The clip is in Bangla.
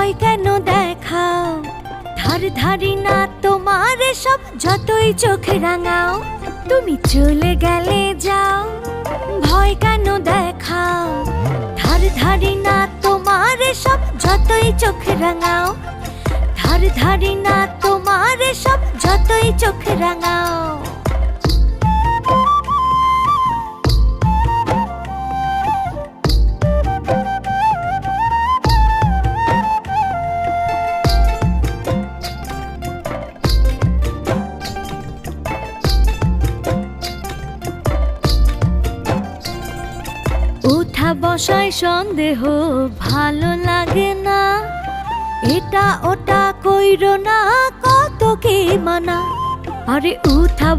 ভয় কেন দেখাও? ধার ধারি না তোমার সব, যতই চোখ রাঙাও। তুমি চলে গেলে যাও, ভয় কেন দেখাও? ধার ধারি না তোমার সব, যতই চোখ রাঙাও। ধার ধারি না তোমার সব, যতই চোখ রাঙাও। উঠা বসায় সন্দেহ ভালো লাগে না, এটা ওটা কইরো না, কত কি মানা। আরে উঠা